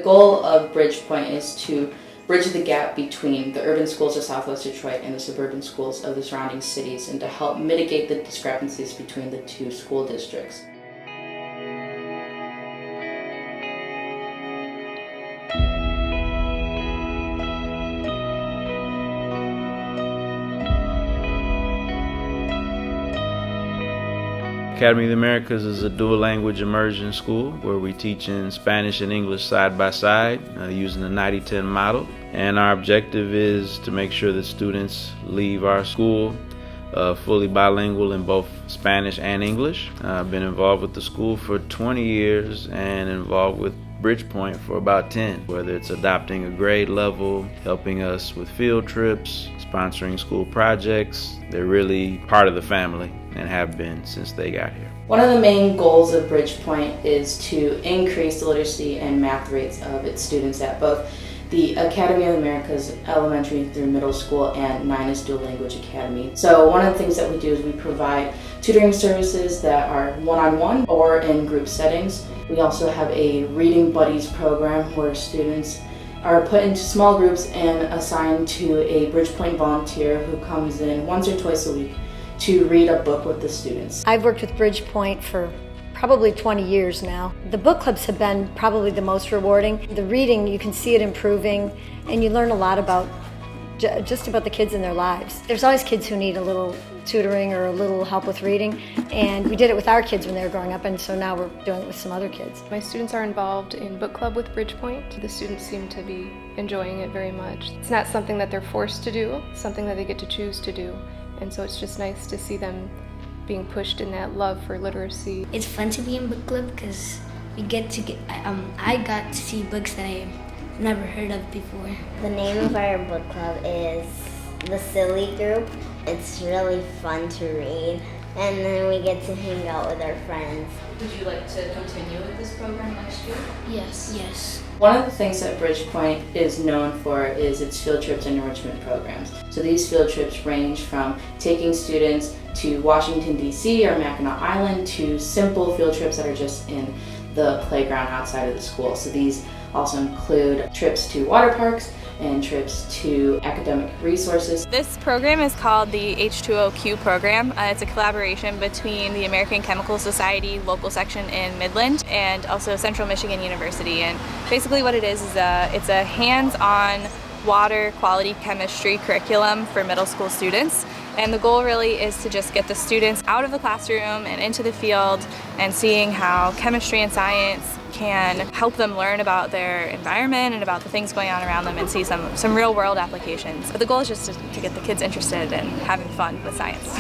goal of Bridgepointe is to bridge the gap between the urban schools of Southwest Detroit and the suburban schools of the surrounding cities, and to help mitigate the discrepancies between the two school districts. Academy of the Americas is a dual language immersion school where we teach in Spanish and English side by side using the 90-10 model. And our objective is to make sure that students leave our school fully bilingual in both Spanish and English. I've been involved with the school for 20 years and involved with Bridgepointe for about 10, whether it's adopting a grade level, helping us with field trips, sponsoring school projects. They're really part of the family and have been since they got here. One of the main goals of Bridgepointe is to increase the literacy and math rates of its students at both the Academy of the Americas elementary through middle school and Nina's Dual Language Academy. So one of the things that we do is we provide tutoring services that are one-on-one or in group settings. We also have a Reading Buddies program where students are put into small groups and assigned to a Bridgepointe volunteer who comes in once or twice a week to read a book with the students. I've worked with Bridgepointe for probably 20 years now. The book clubs have been probably the most rewarding. The reading, you can see it improving, and you learn a lot about just about the kids in their lives. There's always kids who need a little tutoring or a little help with reading, and we did it with our kids when they were growing up, and so now we're doing it with some other kids. My students are involved in book club with Bridgepointe. The students seem to be enjoying it very much. It's not something that they're forced to do, it's something that they get to choose to do, and so it's just nice to see them being pushed in that love for literacy. It's fun to be in book club because we I got to see books that I've never heard of before. The name of our book club is the Silly Group. It's really fun to read, and then we get to hang out with our friends. Would you like to continue with this program next year? Yes. Yes. One of the things that Bridgepointe is known for is its field trips and enrichment programs. So these field trips range from taking students to Washington, D.C. or Mackinac Island to simple field trips that are just in the playground outside of the school. So these also include trips to water parks and trips to academic resources. This program is called the H2OQ program. It's a collaboration between the American Chemical Society local section in Midland and also Central Michigan University. And basically what it is it's a hands-on water quality chemistry curriculum for middle school students. And the goal really is to just get the students out of the classroom and into the field and seeing how chemistry and science can help them learn about their environment and about the things going on around them and see some real world applications. But the goal is just to get the kids interested in having fun with science.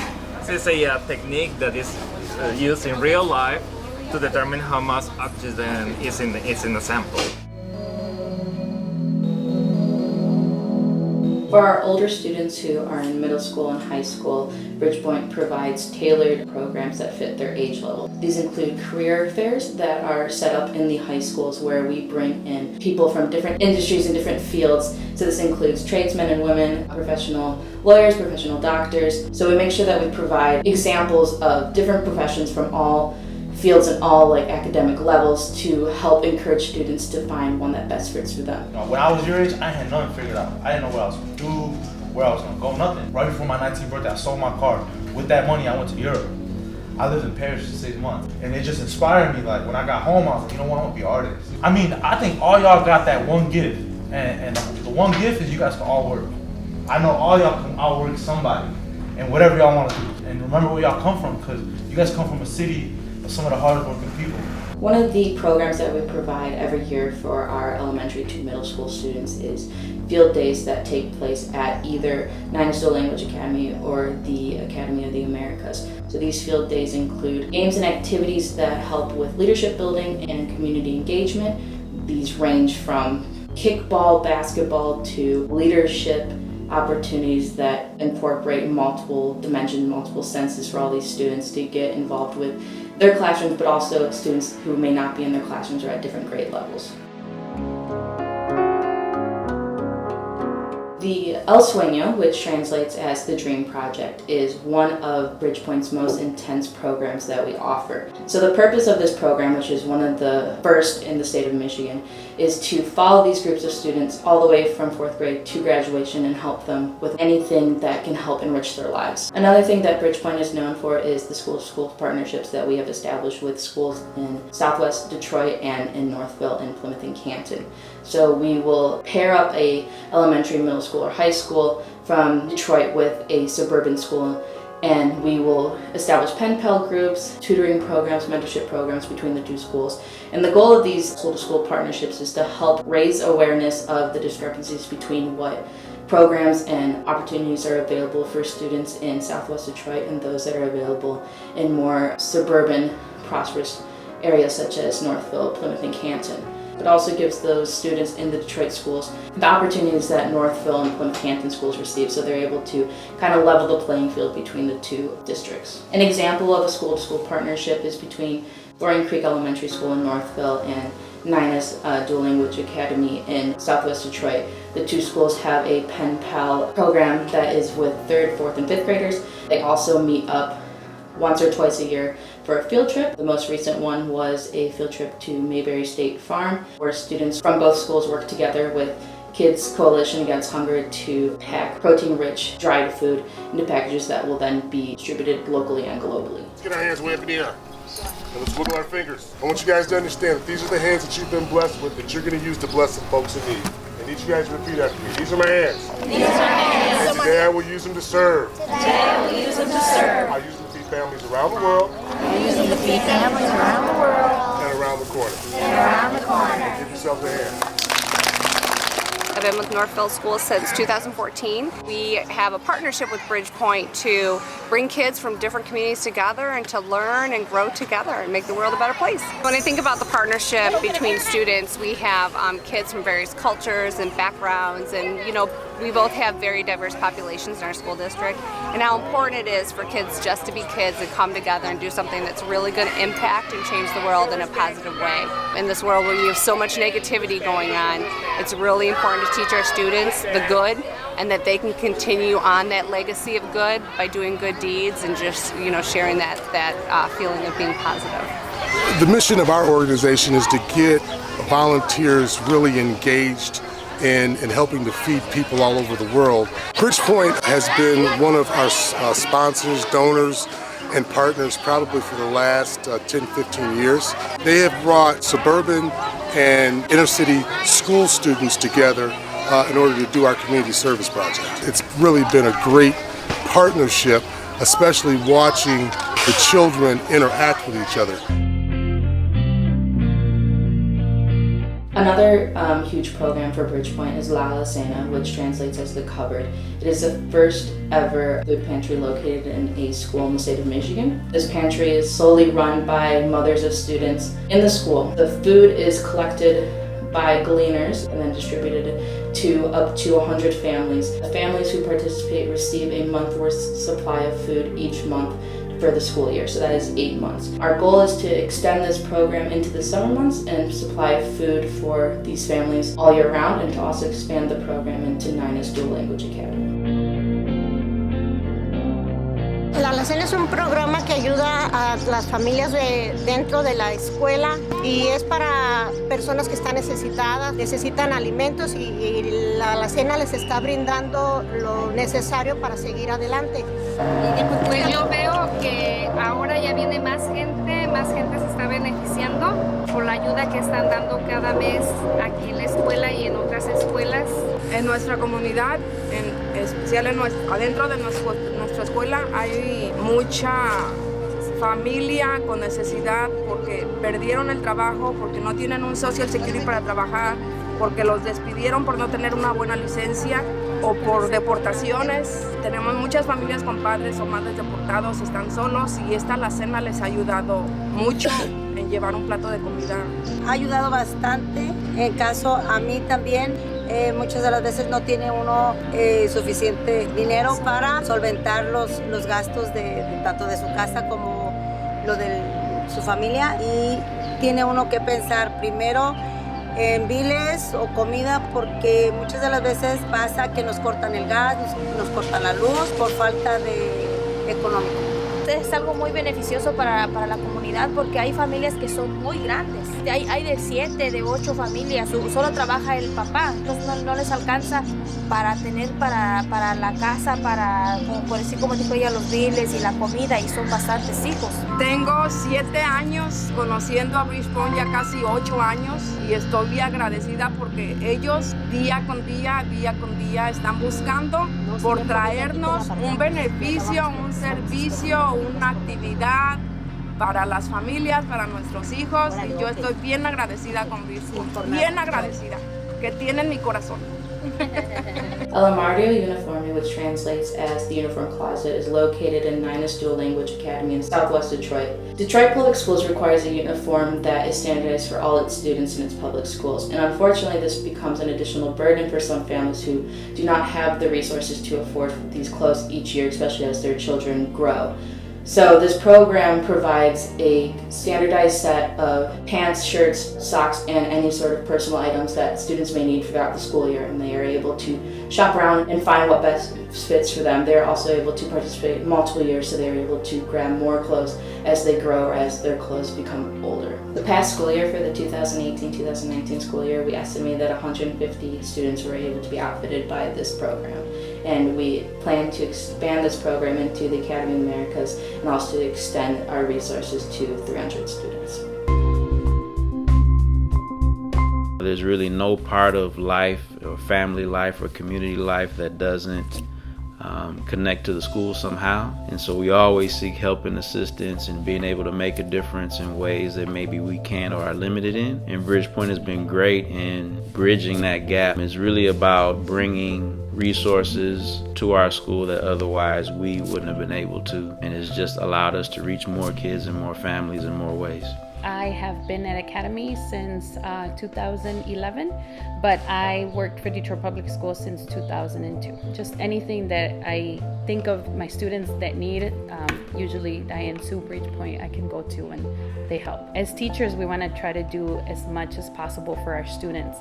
It's a technique that is used in real life to determine how much oxygen is in the sample. For our older students who are in middle school and high school, Bridgepointe provides tailored programs that fit their age level. These include career fairs that are set up in the high schools where we bring in people from different industries and different fields. So this includes tradesmen and women, professional lawyers, professional doctors. So we make sure that we provide examples of different professions from all fields and all academic levels to help encourage students to find one that best fits for them. When I was your age, I had nothing figured out. I didn't know what I was going to do, where I was going to go, nothing. Right before my 19th birthday, I sold my car. With that money, I went to Europe. I lived in Paris for 6 months. And it just inspired me. When I got home, I was like, you know what, I want to be an artist. I mean, I think all y'all got that one gift. And the one gift is you guys can all work. I know all y'all can outwork somebody and whatever y'all want to do. And remember where y'all come from, because you guys come from a city of some of the hardest working people. One of the programs that we provide every year for our elementary to middle school students is field days that take place at either Nina's Dual Language Academy or the Academy of the Americas. So these field days include games and activities that help with leadership building and community engagement. These range from kickball, basketball to leadership opportunities that incorporate multiple dimensions, multiple senses for all these students to get involved with their classrooms, but also students who may not be in their classrooms or at different grade levels. The El Sueño, which translates as the Dream Project, is one of Bridgepoint's most intense programs that we offer. So the purpose of this program, which is one of the first in the state of Michigan, is to follow these groups of students all the way from 4th grade to graduation and help them with anything that can help enrich their lives. Another thing that Bridgepoint is known for is the school-to-school partnerships that we have established with schools in Southwest Detroit and in Northville and Plymouth and Canton. So we will pair up a elementary, middle school, or high school from Detroit with a suburban school, and we will establish pen pal groups, tutoring programs, mentorship programs between the two schools. And the goal of these school-to-school partnerships is to help raise awareness of the discrepancies between what programs and opportunities are available for students in Southwest Detroit and those that are available in more suburban, prosperous areas such as Northville, Plymouth, and Canton. It also gives those students in the Detroit schools the opportunities that Northville and Plymouth Canton schools receive, so they're able to kind of level the playing field between the two districts. An example of a school-to-school partnership is between Loring Creek Elementary School in Northville and Nina's Dual Language Academy in Southwest Detroit. The two schools have a pen pal program that is with 3rd, 4th, and 5th graders. They also meet up once or twice a year for a field trip. The most recent one was a field trip to Mayberry State Farm, where students from both schools work together with Kids Coalition Against Hunger to pack protein-rich dried food into packages that will then be distributed locally and globally. Let's get our hands way up in the air. And let's wiggle our fingers. I want you guys to understand that these are the hands that you've been blessed with that you're going to use to bless some folks in need. And each of you guys repeat after me. These are my hands. These are my hands. And today I will use them to serve. Today I will use them to serve. I use them to feed families around the world. I use them to feed families around the world. And around the corner. And around the corner. Give yourselves a hand. I've been with Northville Schools since 2014. We have a partnership with Bridgepoint to bring kids from different communities together and to learn and grow together and make the world a better place. When I think about the partnership between students, we have kids from various cultures and backgrounds, and we both have very diverse populations in our school district, and how important it is for kids just to be kids and come together and do something that's really going to impact and change the world in a positive way. In this world where you have so much negativity going on, it's really important to teach our students the good, and that they can continue on that legacy of good by doing good deeds and just sharing that feeling of being positive. The mission of our organization is to get volunteers really engaged in helping to feed people all over the world. Bridgepoint has been one of our sponsors, donors, and partners probably for the last 10-15 years. They have brought suburban and inner city school students together in order to do our community service project. It's really been a great partnership, especially watching the children interact with each other. Another huge program for Bridgepoint is La Alacena, which translates as the cupboard. It is the first ever food pantry located in a school in the state of Michigan. This pantry is solely run by mothers of students in the school. The food is collected by gleaners and then distributed to up to 100 families. The families who participate receive a month's worth supply of food each month for the school year, so that is 8 months. Our goal is to extend this program into the summer months and supply food for these families all year round, and to also expand the program into Nina's Dual Language Academy. La Alacena es un programa que ayuda a las familias dentro de la escuela y es para personas que están necesitadas, necesitan alimentos y la Alacena les está brindando lo necesario para seguir adelante. Pues yo veo que ahora ya viene más gente se está beneficiando por la ayuda que están dando cada mes aquí en la escuela y en otras escuelas. En nuestra comunidad, en especial adentro de nuestra escuela, hay mucha familia con necesidad porque perdieron el trabajo, porque no tienen un Social Security para trabajar, porque los despidieron por no tener una buena licencia o por deportaciones. Tenemos muchas familias con padres o madres deportados, están solos, y esta alacena les ha ayudado mucho en llevar un plato de comida. Ha ayudado bastante, en caso a mí también. Muchas de las veces no tiene uno suficiente dinero para solventar los gastos tanto de su casa como lo de su familia, y tiene uno que pensar primero en biles o comida, porque muchas de las veces pasa que nos cortan el gas, nos cortan la luz por falta de económico. Es algo muy beneficioso para la comunidad porque hay familias que son muy grandes. Hay de 7, de 8 familias. Solo trabaja el papá, entonces no les alcanza para tener para la casa, para, por decir como dijo ella, los biles y la comida, y son bastantes hijos. Tengo 7 años conociendo a Bridgepointe, ya casi 8 años, y estoy bien agradecida porque ellos día con día están buscando por traernos un beneficio, un servicio, una actividad para las familias, para nuestros hijos, y yo estoy bien agradecida con Bridgepointe, bien agradecida, que tienen mi corazón. El Armario Uniforme, which translates as the Uniform Closet, is located in Ninus Dual Language Academy in Southwest Detroit. Detroit Public Schools requires a uniform that is standardized for all its students in its public schools, and unfortunately this becomes an additional burden for some families who do not have the resources to afford these clothes each year, especially as their children grow. So this program provides a standardized set of pants, shirts, socks, and any sort of personal items that students may need throughout the school year, and they are able to shop around and find what best fits for them. They are also able to participate in multiple years, so they are able to grab more clothes as they grow or as their clothes become older. The past school year, for the 2018-2019 school year, we estimated that 150 students were able to be outfitted by this program. And we plan to expand this program into the Academy of Americas and also to extend our resources to 300 students. There's really no part of life or family life or community life that doesn't connect to the school somehow. And so we always seek help and assistance and being able to make a difference in ways that maybe we can't or are limited in. And Bridgepointe has been great in bridging that gap. It's really about bringing resources to our school that otherwise we wouldn't have been able to. And it's just allowed us to reach more kids and more families in more ways. I have been at Academy since 2011, but I worked for Detroit Public Schools since 2002. Just anything that I think of my students that need it, usually Diane, Sue, Bridgepointe, I can go to and they help. As teachers, we want to try to do as much as possible for our students,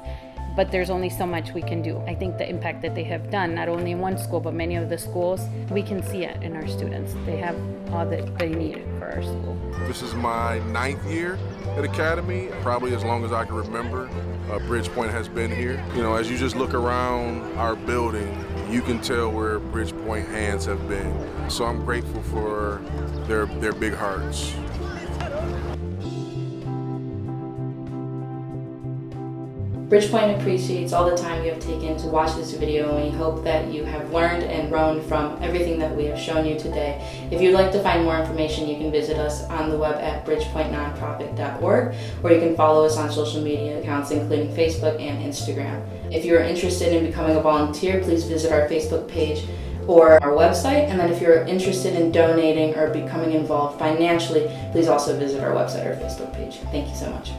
but there's only so much we can do. I think the impact that they have done, not only in one school, but many of the schools, we can see it in our students. They have all that they need for our school. This is my 9th year at Academy, probably as long as I can remember. Bridgepointe has been here. You know, as you just look around our building, you can tell where Bridgepointe hands have been. So I'm grateful for their big hearts. Bridgepointe appreciates all the time you have taken to watch this video, and we hope that you have learned and grown from everything that we have shown you today. If you'd like to find more information, you can visit us on the web at bridgepointenonprofit.org, or you can follow us on social media accounts including Facebook and Instagram. If you are interested in becoming a volunteer, please visit our Facebook page or our website, and then if you're interested in donating or becoming involved financially, please also visit our website or Facebook page. Thank you so much.